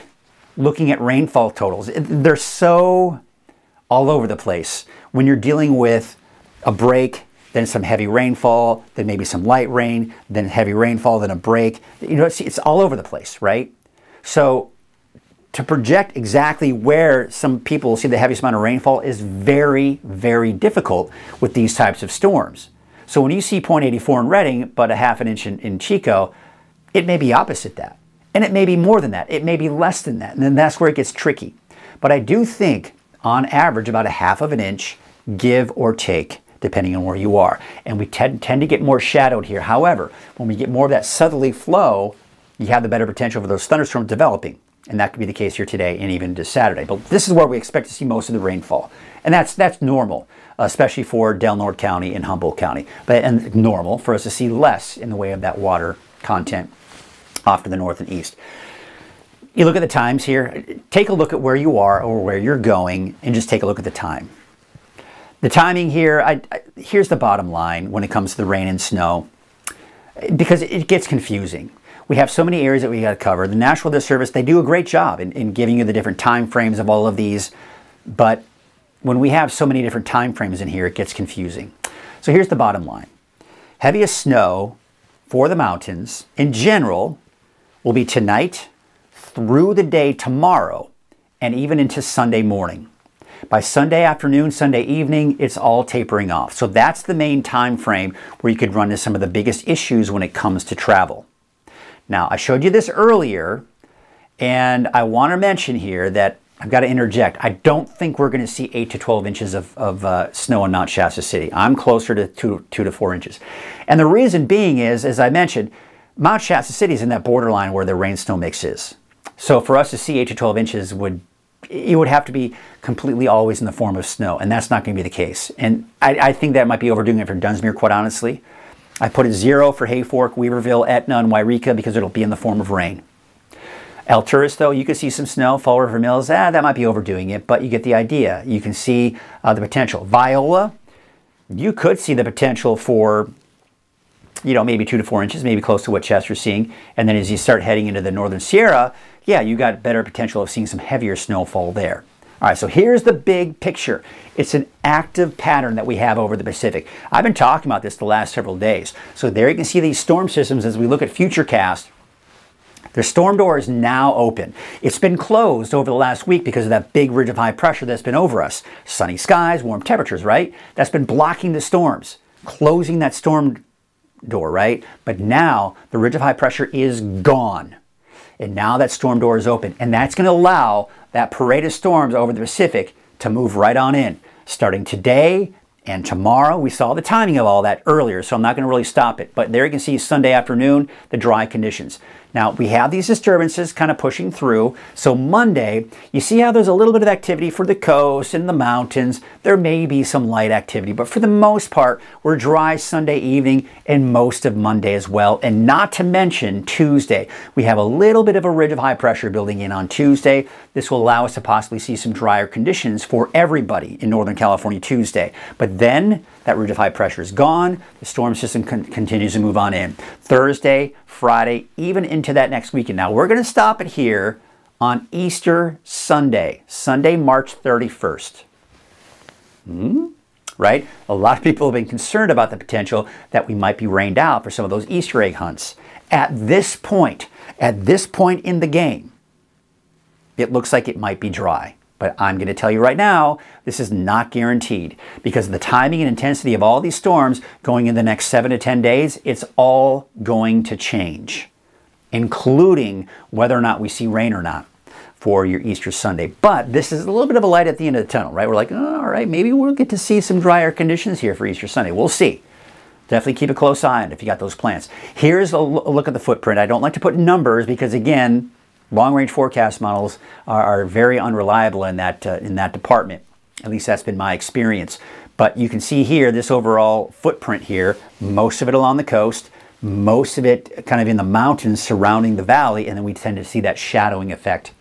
looking at rainfall totals. They're so all over the place. When you're dealing with a break, then some heavy rainfall, then maybe some light rain, then heavy rainfall, then a break. You know, it's all over the place, right? So to project exactly where some people will see the heaviest amount of rainfall is very, very difficult with these types of storms. So when you see 0.84 in Redding, but a ½ inch in Chico, it may be opposite that. And it may be more than that. It may be less than that. And then that's where it gets tricky. But I do think on average about a half of an inch, give or take, depending on where you are. And we tend to get more shadowed here. However, when we get more of that southerly flow, you have the better potential for those thunderstorms developing. And that could be the case here today and even into Saturday. But this is where we expect to see most of the rainfall. And that's normal, especially for Del Norte County and Humboldt County. And normal for us to see less in the way of that water content off to the north and east. You look at the times here, take a look at where you are or where you're going and just take a look at the time. The timing here, here's the bottom line when it comes to the rain and snow, because it gets confusing. We have so many areas that we got to cover. The National Weather Service, they do a great job in giving you the different time frames of all of these, but when we have so many different time frames in here, it gets confusing. So here's the bottom line. Heaviest snow for the mountains in general will be tonight through the day tomorrow and even into Sunday morning. By Sunday afternoon, Sunday evening, it's all tapering off. So that's the main time frame where you could run into some of the biggest issues when it comes to travel. Now, I showed you this earlier, and I want to mention here that I've got to interject. I don't think we're going to see 8 to 12 inches of snow in Mount Shasta City. I'm closer to 2 to 4 inches. And the reason being is, as I mentioned, Mount Shasta City is in that borderline where the rain-snow mix is. So for us to see 8 to 12 inches would have to be completely always in the form of snow, and that's not going to be the case. And I think that might be overdoing it for Dunsmuir, quite honestly. I put a 0 for Hayfork, Weaverville, Etna, and Wairika because it'll be in the form of rain. Alturas, though, you could see some snow. Fall River Mills, that might be overdoing it, but you get the idea. You can see the potential. Viola, you could see the potential for, maybe 2 to 4 inches, maybe close to what Chester's seeing. And then as you start heading into the Northern Sierra, yeah, you got better potential of seeing some heavier snowfall there. All right, so here's the big picture. It's an active pattern that we have over the Pacific. I've been talking about this the last several days. So there you can see these storm systems as we look at Futurecast. The storm door is now open. It's been closed over the last week because of that big ridge of high pressure that's been over us. Sunny skies, warm temperatures, right? That's been blocking the storms, closing that storm door, right? But now the ridge of high pressure is gone. And now that storm door is open. And that's going to allow that parade of storms over the Pacific to move right on in. Starting today and tomorrow, we saw the timing of all that earlier, so I'm not going to really stop it. But there you can see Sunday afternoon, the dry conditions. Now, we have these disturbances kind of pushing through. So Monday, you see how there's a little bit of activity for the coast and the mountains. There may be some light activity, but for the most part, we're dry Sunday evening and most of Monday as well. And not to mention Tuesday. We have a little bit of a ridge of high pressure building in on Tuesday. This will allow us to possibly see some drier conditions for everybody in Northern California Tuesday. But then that ridge of high pressure is gone. The storm system continues to move on in. Thursday, Friday, even into that next weekend. Now, we're going to stop it here on Easter Sunday, Sunday, March 31st. Right? A lot of people have been concerned about the potential that we might be rained out for some of those Easter egg hunts. At this point in the game, it looks like it might be dry. But I'm going to tell you right now, this is not guaranteed because of the timing and intensity of all these storms going in the next 7 to 10 days, it's all going to change, including whether or not we see rain or not for your Easter Sunday. But this is a little bit of a light at the end of the tunnel, right? We're like, oh, all right, maybe we'll get to see some drier conditions here for Easter Sunday. We'll see. Definitely keep a close eye on it if you got those plans. Here's a look at the footprint. I don't like to put numbers because, again, long-range forecast models are very unreliable in that department. At least that's been my experience. But you can see here, this overall footprint here, most of it along the coast, most of it kind of in the mountains surrounding the valley, and then we tend to see that shadowing effect,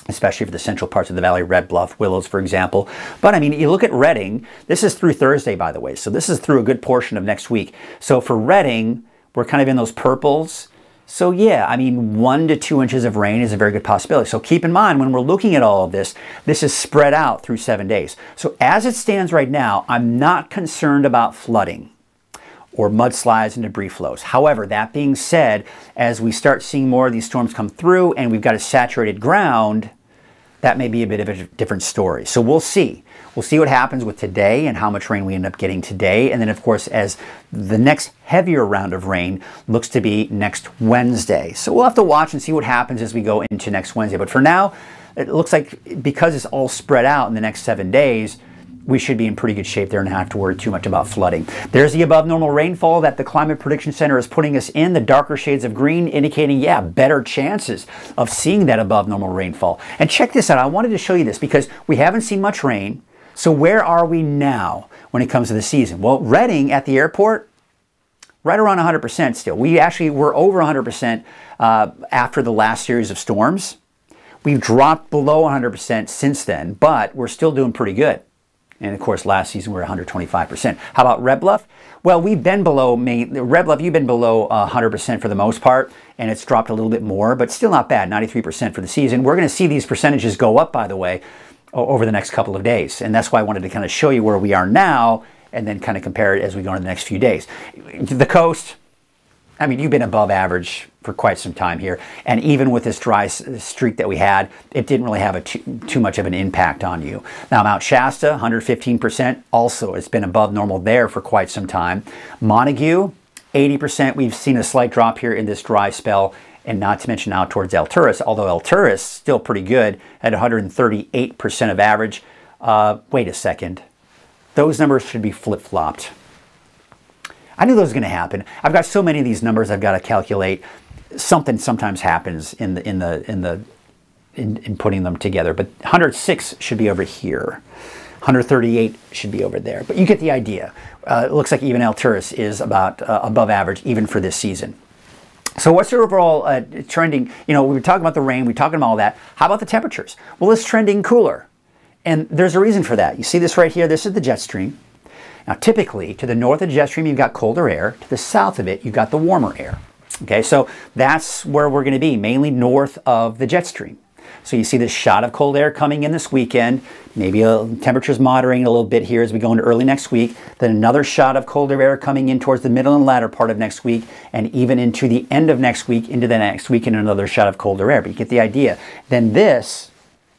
especially for the central parts of the valley, Red Bluff, Willows, for example. But I mean, you look at Redding, this is through Thursday, by the way, so this is through a good portion of next week. So for Redding, we're kind of in those purples. So yeah, I mean, 1 to 2 inches of rain is a very good possibility. So keep in mind, when we're looking at all of this, this is spread out through 7 days. So as it stands right now, I'm not concerned about flooding or mudslides and debris flows. However, that being said, as we start seeing more of these storms come through and we've got a saturated ground, that may be a bit of a different story. So we'll see. We'll see what happens with today and how much rain we end up getting today. And then, of course, as the next heavier round of rain looks to be next Wednesday. So we'll have to watch and see what happens as we go into next Wednesday. But for now, it looks like because it's all spread out in the next 7 days, we should be in pretty good shape there and not have to worry too much about flooding. There's the above normal rainfall that the Climate Prediction Center is putting us in, the darker shades of green indicating, yeah, better chances of seeing that above normal rainfall. And check this out. I wanted to show you this because we haven't seen much rain. So where are we now when it comes to the season? Well, Redding at the airport, right around 100% still. We actually were over 100% after the last series of storms. We've dropped below 100% since then, but we're still doing pretty good. And of course, last season we were 125%. How about Red Bluff? Well, we've been below Red Bluff. You've been below 100% for the most part, and it's dropped a little bit more, but still not bad. 93% for the season. We're going to see these percentages go up, by the way, over the next couple of days, and that's why I wanted to kind of show you where we are now, and then kind of compare it as we go into the next few days. The coast, I mean, you've been above average for quite some time here. And even with this dry streak that we had, it didn't really have too much of an impact on you. Now, Mount Shasta, 115%. Also, it's been above normal there for quite some time. Montague, 80%. We've seen a slight drop here in this dry spell. And not to mention out towards Alturas, although Alturas still pretty good at 138% of average. Wait a second. Those numbers should be flip-flopped. I knew that was going to happen. I've got so many of these numbers I've got to calculate. Something sometimes happens in putting them together. But 106 should be over here. 138 should be over there. But you get the idea. It looks like even Alturas is about above average even for this season. So what's the overall trending? You know, we were talking about the rain. We were talking about all that. How about the temperatures? Well, it's trending cooler. And there's a reason for that. You see this right here? This is the jet stream. Now, typically, to the north of the jet stream, you've got colder air. To the south of it, you've got the warmer air. Okay, so that's where we're going to be, mainly north of the jet stream. So you see this shot of cold air coming in this weekend. Maybe temperatures moderating a little bit here as we go into early next week. Then another shot of colder air coming in towards the middle and latter part of next week, and even into the end of next week, into the next week, and another shot of colder air. But you get the idea. Then this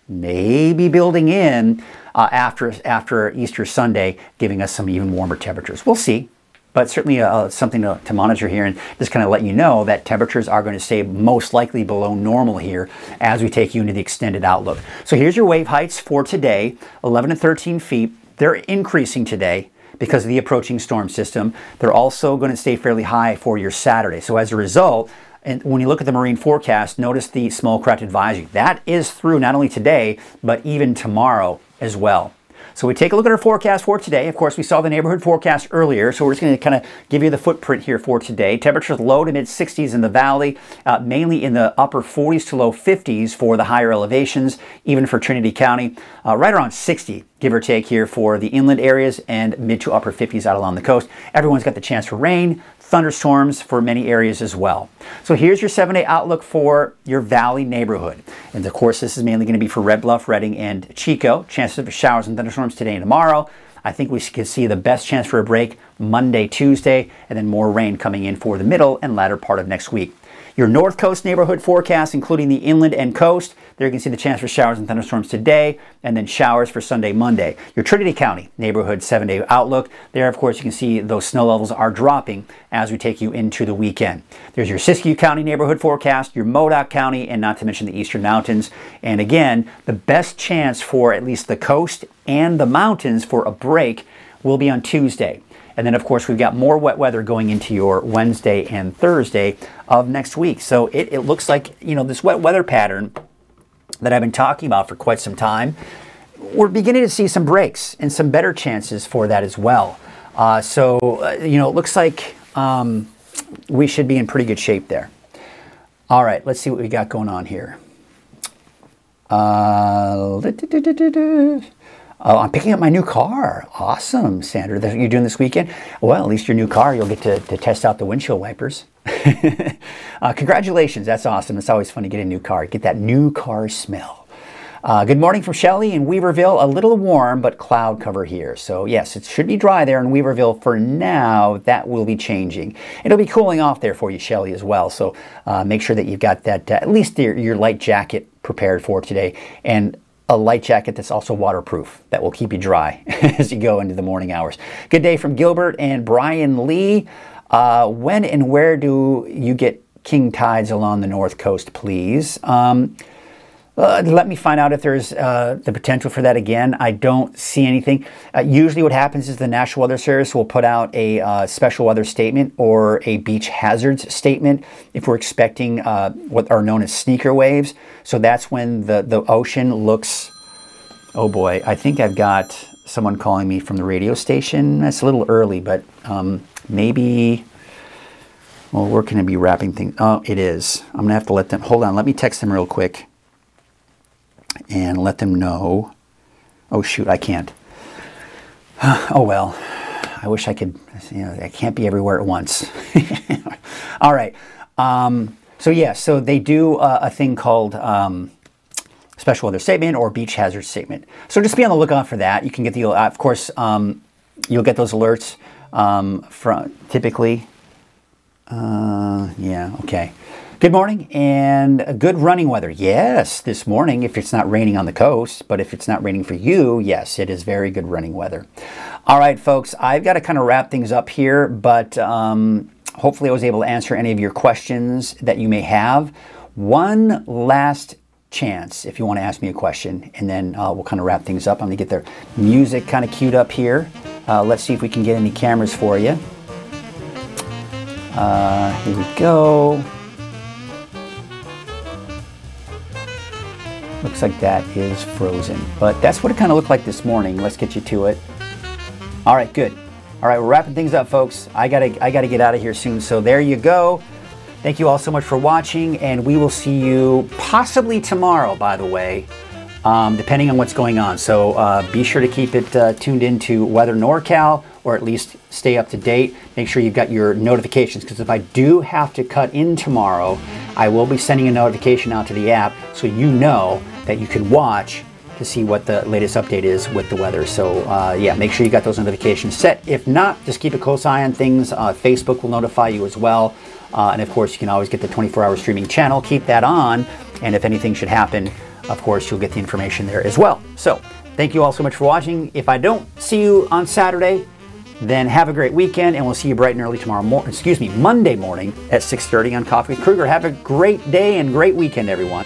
may be building in after Easter Sunday, giving us some even warmer temperatures. We'll see. But certainly something to monitor here, and just kind of let you know that temperatures are going to stay most likely below normal here as we take you into the extended outlook. So here's your wave heights for today, 11 to 13 feet. They're increasing today because of the approaching storm system. They're also going to stay fairly high for your Saturday. So as a result, and when you look at the marine forecast, notice the small craft advisory. That is through not only today, but even tomorrow as well. So we take a look at our forecast for today. Of course, we saw the neighborhood forecast earlier, so we're just going to kind of give you the footprint here for today. Temperatures low to mid 60s in the valley, mainly in the upper 40s to low 50s for the higher elevations, even for Trinity County. Right around 60, give or take here for the inland areas, and mid to upper 50s out along the coast. Everyone's got the chance for rain, thunderstorms for many areas as well. So here's your 7-day outlook for your valley neighborhood. And of course, this is mainly going to be for Red Bluff, Redding, and Chico. Chances of showers and thunderstorms today and tomorrow. I think we can see the best chance for a break Monday, Tuesday, and then more rain coming in for the middle and latter part of next week. Your North Coast neighborhood forecast, including the inland and coast, there you can see the chance for showers and thunderstorms today, and then showers for Sunday, Monday. Your Trinity County neighborhood 7-day outlook, there of course you can see those snow levels are dropping as we take you into the weekend. There's your Siskiyou County neighborhood forecast, your Modoc County, and not to mention the Eastern Mountains. And again, the best chance for at least the coast and the mountains for a break will be on Tuesday. And then, of course, we've got more wet weather going into your Wednesday and Thursday of next week. So it looks like, you know, this wet weather pattern that I've been talking about for quite some time, we're beginning to see some breaks and some better chances for that as well. You know, it looks like we should be in pretty good shape there. All right, let's see what we got going on here. Oh, I'm picking up my new car. Awesome, Sandra. That's what you're doing this weekend? Well, at least your new car, you'll get to test out the windshield wipers. Congratulations. That's awesome. It's always fun to get a new car. Get that new car smell. Good morning from Shelley in Weaverville. A little warm, but cloud cover here. So yes, it should be dry there in Weaverville for now. That will be changing. It'll be cooling off there for you, Shelley, as well. So make sure that you've got that, at least your light jacket prepared for today. And a light jacket that's also waterproof that will keep you dry as you go into the morning hours. Good day from Gilbert and Brian Lee. When and where do you get king tides along the north coast, please? Let me find out if there's the potential for that again. I don't see anything. Usually what happens is the National Weather Service will put out a special weather statement or a beach hazards statement if we're expecting what are known as sneaker waves. So that's when the ocean looks, oh boy, I think I've got someone calling me from the radio station. That's a little early, but maybe, well, we're going to be wrapping things. Oh, it is. I'm going to have to let them, hold on, let me text them real quick and let them know. Oh shoot, I can't. Oh well, I wish I could, I can't be everywhere at once. All right, so yeah, so they do a thing called special weather statement or beach hazard statement. So just be on the lookout for that. You can get the, of course, you'll get those alerts from typically, yeah, okay. Good morning and good running weather. Yes, this morning, if it's not raining on the coast, but if it's not raining for you, yes, it is very good running weather. All right, folks, I've got to kind of wrap things up here, but hopefully I was able to answer any of your questions that you may have. One last chance if you want to ask me a question, and then we'll kind of wrap things up. I'm going to get their music kind of queued up here. Let's see if we can get any cameras for you. Here we go. Looks like that is frozen, but that's what it kind of looked like this morning. Let's get you to it. All right, good. All right, we're wrapping things up, folks. I gotta get out of here soon. So there you go. Thank you all so much for watching, and we will see you possibly tomorrow, by the way, depending on what's going on. So be sure to keep it tuned into Weather NorCal, or at least stay up to date. Make sure you've got your notifications, because if I do have to cut in tomorrow, I will be sending a notification out to the app so you know that you can watch to see what the latest update is with the weather. So yeah, make sure you got those notifications set. If not, just keep a close eye on things. Facebook will notify you as well. And of course, you can always get the 24-hour streaming channel. Keep that on. And if anything should happen, of course, you'll get the information there as well. So thank you all so much for watching. If I don't see you on Saturday, then have a great weekend, and we'll see you bright and early tomorrow Monday morning at 6:30 on Coffee with Krueger. Have a great day and great weekend, everyone.